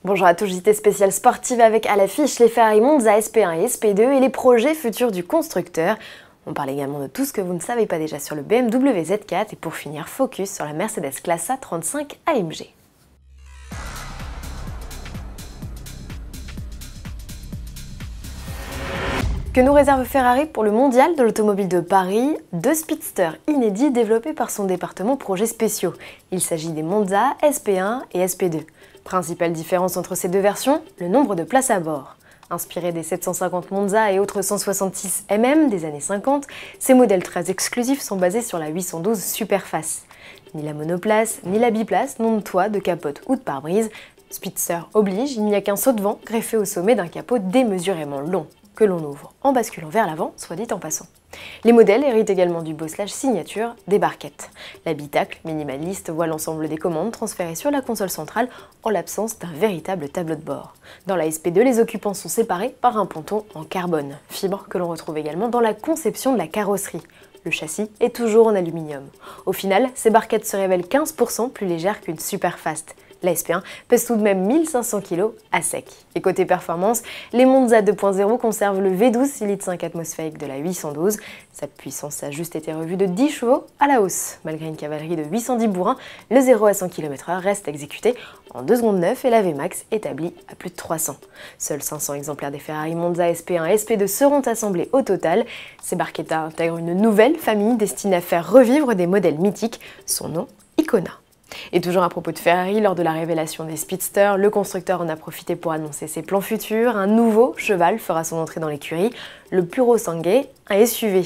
Bonjour à tous, JT spécial sportive avec à l'affiche les Ferrari Monza SP1 et SP2 et les projets futurs du constructeur. On parle également de tout ce que vous ne savez pas déjà sur le BMW Z4 et pour finir, focus sur la Mercedes Classe A 35 AMG. Que nous réserve Ferrari pour le mondial de l'automobile de Paris? Deux speedsters inédits développés par son département projets spéciaux. Il s'agit des Monza SP1 et SP2. Principale différence entre ces deux versions, le nombre de places à bord. Inspirés des 750 Monza et autres 166 mm des années 50, ces modèles très exclusifs sont basés sur la 812 Superface. Ni la monoplace, ni la biplace n'ont de toit, de capote ou de pare-brise. Speedster oblige, il n'y a qu'un saut de vent greffé au sommet d'un capot démesurément long, que l'on ouvre en basculant vers l'avant, soit dit en passant. Les modèles héritent également du bosselage signature des barquettes. L'habitacle minimaliste voit l'ensemble des commandes transférées sur la console centrale en l'absence d'un véritable tableau de bord. Dans la SP2, les occupants sont séparés par un ponton en carbone, fibre que l'on retrouve également dans la conception de la carrosserie. Le châssis est toujours en aluminium. Au final, ces barquettes se révèlent 15% plus légères qu'une Superfast. La SP1 pèse tout de même 1500 kg à sec. Et côté performance, les Monza 2.0 conservent le V12 6 litres 5 atmosphérique de la 812. Sa puissance a juste été revue de 10 chevaux à la hausse. Malgré une cavalerie de 810 bourrins, le 0 à 100 km/h reste exécuté en 2 secondes 9 et la Vmax établie à plus de 300. Seuls 500 exemplaires des Ferrari Monza SP1 et SP2 seront assemblés au total. Ces barquettes intègrent une nouvelle famille destinée à faire revivre des modèles mythiques, son nom Icona. Et toujours à propos de Ferrari, lors de la révélation des Speedsters, le constructeur en a profité pour annoncer ses plans futurs. Un nouveau cheval fera son entrée dans l'écurie, le Puro Sangue, un SUV.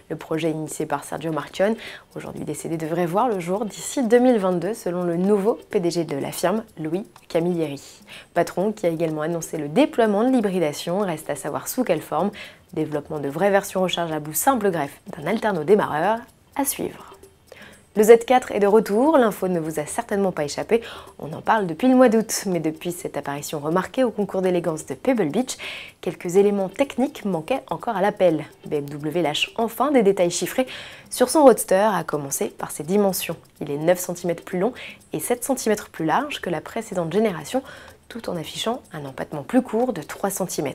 Le projet initié par Sergio Marchionne, aujourd'hui décédé, devrait voir le jour d'ici 2022 selon le nouveau PDG de la firme, Louis Camilleri. Patron qui a également annoncé le déploiement de l'hybridation, reste à savoir sous quelle forme. Développement de vraies versions rechargeables ou simple greffe d'un alterno démarreur à suivre. Le Z4 est de retour, l'info ne vous a certainement pas échappé, on en parle depuis le mois d'août, mais depuis cette apparition remarquée au concours d'élégance de Pebble Beach, quelques éléments techniques manquaient encore à l'appel. BMW lâche enfin des détails chiffrés sur son roadster, à commencer par ses dimensions. Il est 9 cm plus long et 7 cm plus large que la précédente génération, tout en affichant un empattement plus court de 3 cm.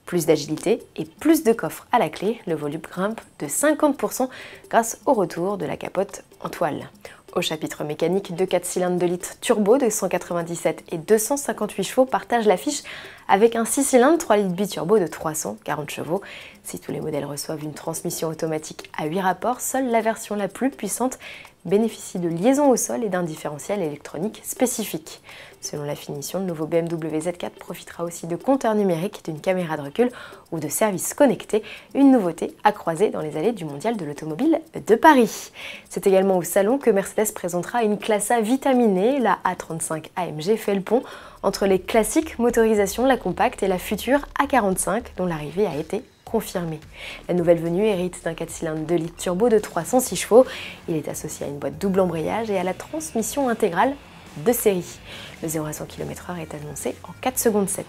Plus d'agilité et plus de coffre à la clé, le volume grimpe de 50% grâce au retour de la capote en toile. Au chapitre mécanique, deux 4 cylindres de litre turbo de 197 et 258 chevaux partagent l'affiche avec un 6 cylindres 3 litres biturbo de 340 chevaux. Si tous les modèles reçoivent une transmission automatique à 8 rapports, seule la version la plus puissante bénéficie de liaison au sol et d'un différentiel électronique spécifique. Selon la finition, le nouveau BMW Z4 profitera aussi de compteurs numériques, d'une caméra de recul ou de services connectés, une nouveauté à croiser dans les allées du mondial de l'automobile de Paris. C'est également au salon que Mercedes présentera une classe A vitaminée, la A35 AMG fait le pont entre les classiques motorisations, la compacte et la future A45 dont l'arrivée a été confirmé. La nouvelle venue hérite d'un 4 cylindres 2 litres turbo de 306 chevaux. Il est associé à une boîte double embrayage et à la transmission intégrale de série. Le 0 à 100 km/h est annoncé en 4 secondes 7.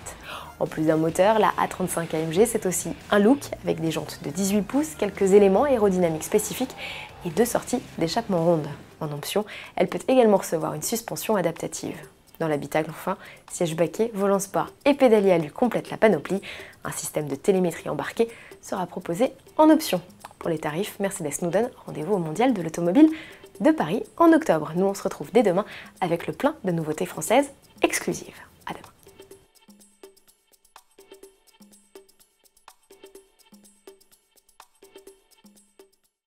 En plus d'un moteur, la A35 AMG c'est aussi un look avec des jantes de 18 pouces, quelques éléments aérodynamiques spécifiques et 2 sorties d'échappement rondes. En option, elle peut également recevoir une suspension adaptative. Dans l'habitacle enfin, siège baquet, volant sport et pédalier alu complètent la panoplie. Un système de télémétrie embarqué sera proposé en option. Pour les tarifs, Mercedes nous donne rendez-vous au mondial de l'automobile de Paris en octobre. Nous on se retrouve dès demain avec le plein de nouveautés françaises exclusives.